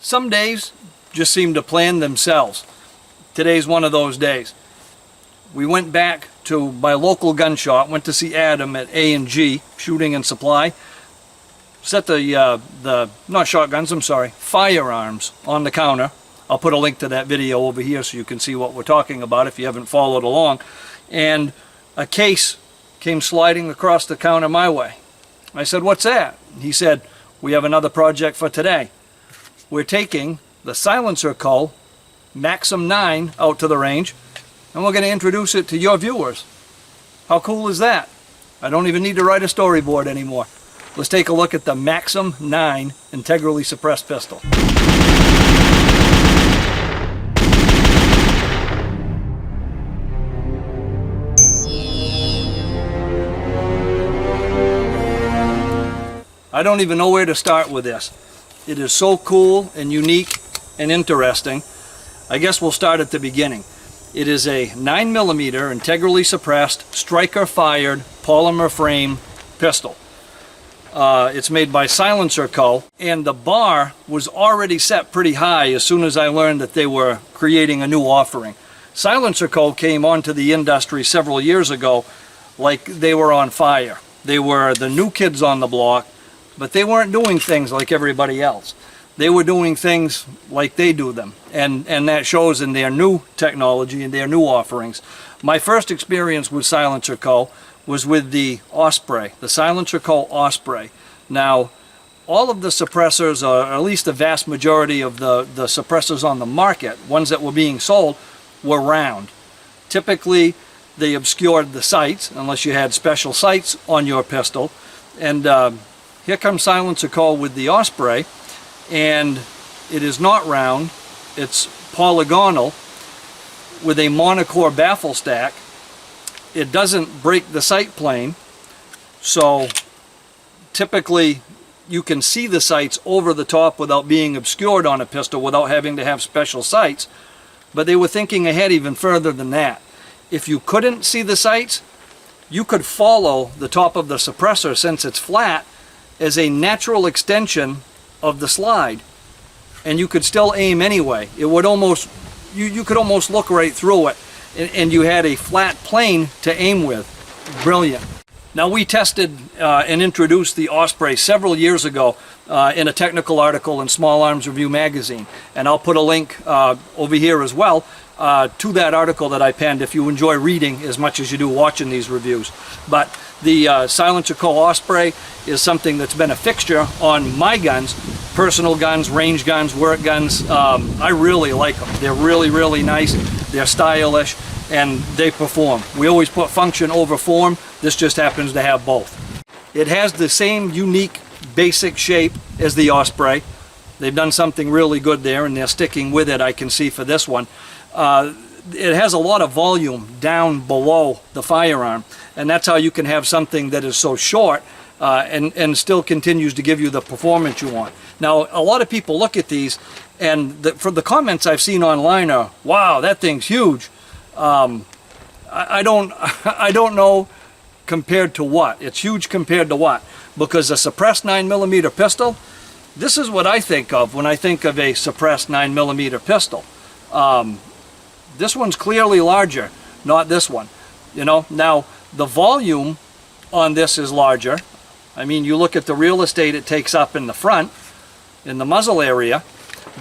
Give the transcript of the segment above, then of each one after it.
Some days just seem to plan themselves. Today's one of those days. We went back to my local gun shop, went to see Adam at A&G, Shooting and Supply. Set the not shotguns, I'm sorry, firearms on the counter. I'll put a link to that video over here so you can see what we're talking about if you haven't followed along. And a case came sliding across the counter my way. I said, "What's that?" He said, "We have another project for today. We're taking the SilencerCo Maxim9 out to the range, and we're going to introduce it to your viewers." How cool is that? I don't even need to write a storyboard anymore. Let's take a look at the Maxim9 integrally suppressed pistol. I don't even know where to start with this. It is so cool and unique and interesting. I guess we'll start at the beginning. It is a 9mm integrally suppressed, striker fired polymer frame pistol. It's made by SilencerCo, and the bar was already set pretty high as soon as I learned that they were creating a new offering. SilencerCo came onto the industry several years ago like they were on fire. They were the new kids on the block, but they weren't doing things like everybody else. They were doing things like they do them, and that shows in their new technology and their new offerings. My first experience with SilencerCo was with the Osprey, the SilencerCo Osprey. Now, all of the suppressors, or at least the vast majority of the suppressors on the market, ones that were being sold, were round. Typically, they obscured the sights, unless you had special sights on your pistol. And here comes SilencerCo with the Osprey, and it is not round, it's polygonal with a monocore baffle stack. It doesn't break the sight plane, so typically you can see the sights over the top without being obscured on a pistol, without having to have special sights. But they were thinking ahead even further than that. If you couldn't see the sights, you could follow the top of the suppressor, since it's flat, as a natural extension of the slide, and you could still aim anyway. It would almost, you could almost look right through it, and you had a flat plane to aim with. Brilliant. Now, we tested and introduced the Osprey several years ago in a technical article in Small Arms Review magazine, and I'll put a link over here as well to that article that I penned if you enjoy reading as much as you do watching these reviews. But the SilencerCo Osprey is something that's been a fixture on my guns, personal guns, range guns, work guns. I really like them. They're really, really nice. They're stylish, and they perform. We always put function over form. This just happens to have both. It has the same unique basic shape as the Osprey. They've done something really good there, and they're sticking with it, I can see, for this one. It has a lot of volume down below the firearm, and that's how you can have something that is so short and still continues to give you the performance you want. Now, a lot of people look at these, and for the comments I've seen online are, "Wow, that thing's huge." I don't know compared to what. It's huge compared to what? Because a suppressed 9mm pistol, this is what I think of when I think of a suppressed 9mm pistol. This one's clearly larger, not this one. You know, now the volume on this is larger. I mean, you look at the real estate it takes up in the front, in the muzzle area,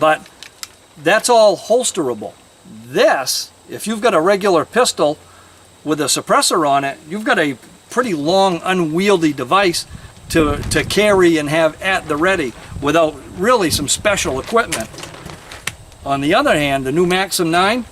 but that's all holsterable. This, if you've got a regular pistol with a suppressor on it, you've got a pretty long, unwieldy device to carry and have at the ready without really some special equipment. On the other hand, the new Maxim9,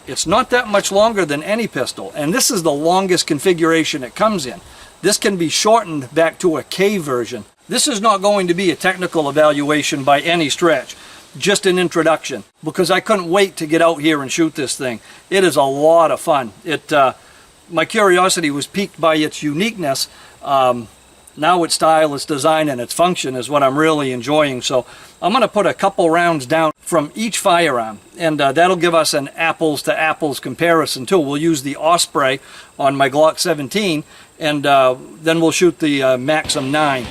it's not that much longer than any pistol, and this is the longest configuration it comes in. This can be shortened back to a K version. This is not going to be a technical evaluation by any stretch, just an introduction, because I couldn't wait to get out here and shoot this thing. It is a lot of fun. My curiosity was piqued by its uniqueness. Now its style, its design, and its function is what I'm really enjoying. So I'm going to put a couple rounds down from each firearm, and that'll give us an apples to apples comparison too. We'll use the Osprey on my Glock 17, and then we'll shoot the Maxim9.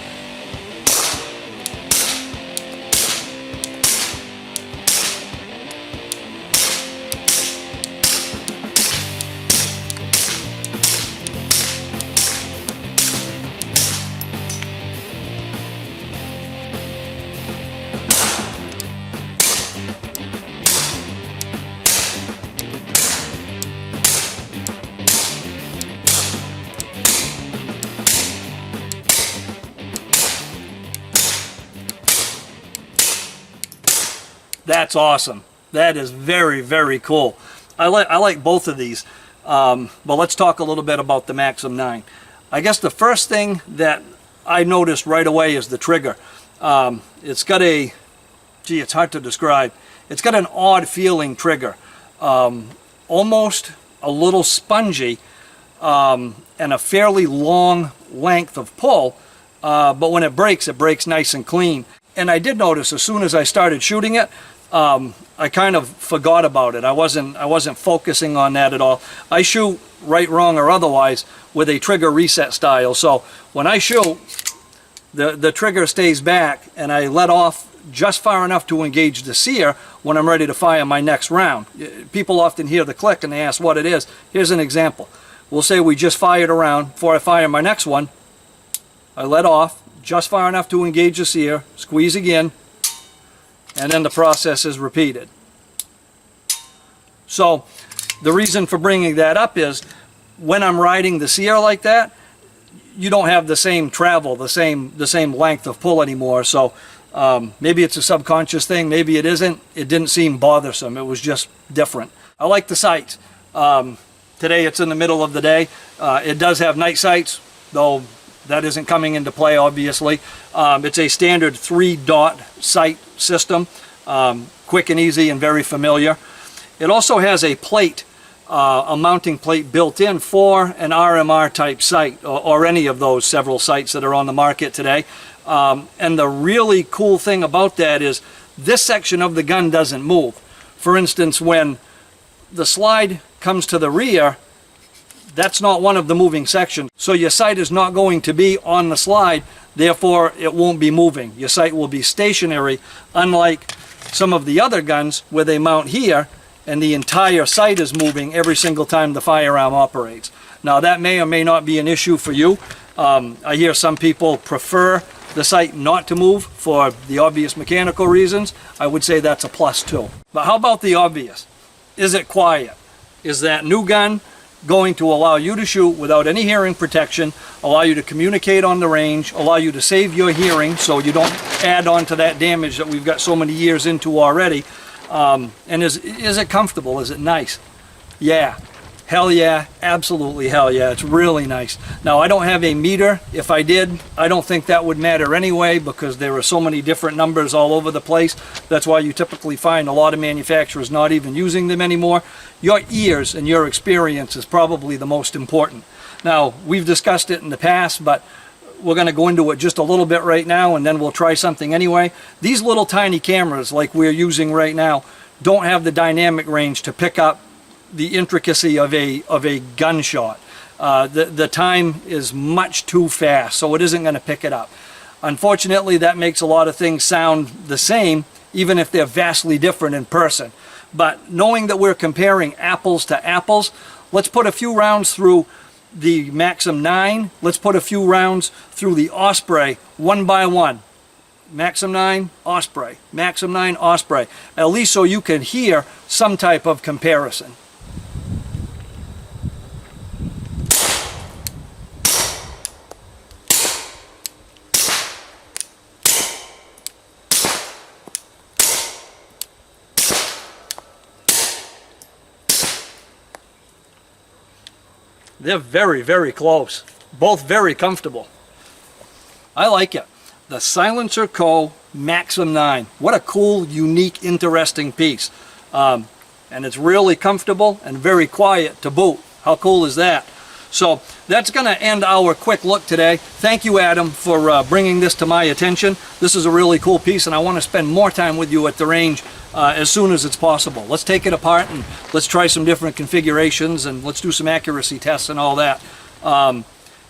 That's awesome. That is very, very cool. I like both of these. But let's talk a little bit about the Maxim9. I guess the first thing that I noticed right away is the trigger. It's got a, gee, it's hard to describe. It's got an odd feeling trigger. Almost a little spongy, and a fairly long length of pull. But when it breaks nice and clean. And I did notice as soon as I started shooting it, I kind of forgot about it. I wasn't focusing on that at all. I shoot right, wrong, or otherwise with a trigger reset style. So when I shoot, the trigger stays back, and I let off just far enough to engage the sear when I'm ready to fire my next round. People often hear the click and they ask what it is. Here's an example. We'll say we just fired a round. Before I fire my next one, I let off just far enough to engage the sear, squeeze again, and then the process is repeated. So the reason for bringing that up is when I'm riding the sear like that, you don't have the same travel, the same length of pull anymore. So maybe it's a subconscious thing, maybe it isn't. It didn't seem bothersome. It was just different. I like the sights. Today it's in the middle of the day. It does have night sights, though that isn't coming into play, obviously. It's a standard 3-dot sight system, quick and easy and very familiar. It also has a plate, a mounting plate built in for an RMR type sight, or any of those several sights that are on the market today. And the really cool thing about that is this section of the gun doesn't move. For instance, when the slide comes to the rear, that's not one of the moving sections. So your sight is not going to be on the slide, therefore it won't be moving. Your sight will be stationary, unlike some of the other guns where they mount here and the entire sight is moving every single time the firearm operates. Now that may or may not be an issue for you. I hear some people prefer the sight not to move for the obvious mechanical reasons. I would say that's a plus too. But how about the obvious? Is it quiet? Is that new gun going to allow you to shoot without any hearing protection, allow you to communicate on the range, allow you to save your hearing so you don't add on to that damage that we've got so many years into already? And is it comfortable? Is it nice? Yeah. Hell yeah, absolutely hell yeah, it's really nice. Now I don't have a meter. If I did, I don't think that would matter anyway, because there are so many different numbers all over the place. That's why you typically find a lot of manufacturers not even using them anymore. Your ears and your experience is probably the most important. Now, we've discussed it in the past, but we're going to go into it just a little bit right now, and then we'll try something anyway. These little tiny cameras like we're using right now don't have the dynamic range to pick up the intricacy of a gunshot. The time is much too fast, so it isn't going to pick it up. Unfortunately, that makes a lot of things sound the same, even if they're vastly different in person. But knowing that we're comparing apples to apples, let's put a few rounds through the Maxim9. Let's put a few rounds through the Osprey one by one. Maxim9, Osprey, Maxim9, Osprey, at least so you can hear some type of comparison. They're very, very close. Both very comfortable. I like it. The SilencerCo Maxim9. What a cool, unique, interesting piece. And it's really comfortable and very quiet to boot. How cool is that? So that's going to end our quick look today. Thank you, Adam, for bringing this to my attention. This is a really cool piece, and I want to spend more time with you at the range as soon as it's possible. Let's take it apart and let's try some different configurations, and let's do some accuracy tests and all that.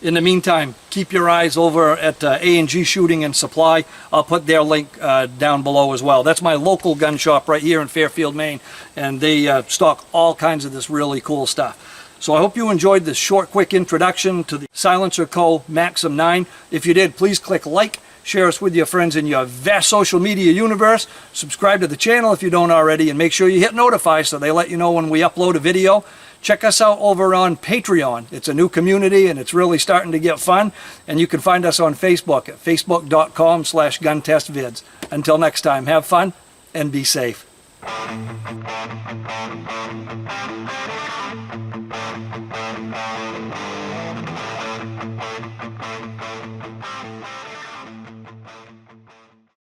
In the meantime, keep your eyes over at A&G Shooting and Supply. I'll put their link down below as well. That's my local gun shop right here in Fairfield, Maine, and they stock all kinds of this really cool stuff. So I hope you enjoyed this short, quick introduction to the SilencerCo Maxim9. If you did, please click like, share us with your friends in your vast social media universe, subscribe to the channel if you don't already, and make sure you hit notify so they let you know when we upload a video. Check us out over on Patreon. It's a new community and it's really starting to get fun. And you can find us on Facebook at facebook.com/guntestvids. Until next time, have fun and be safe.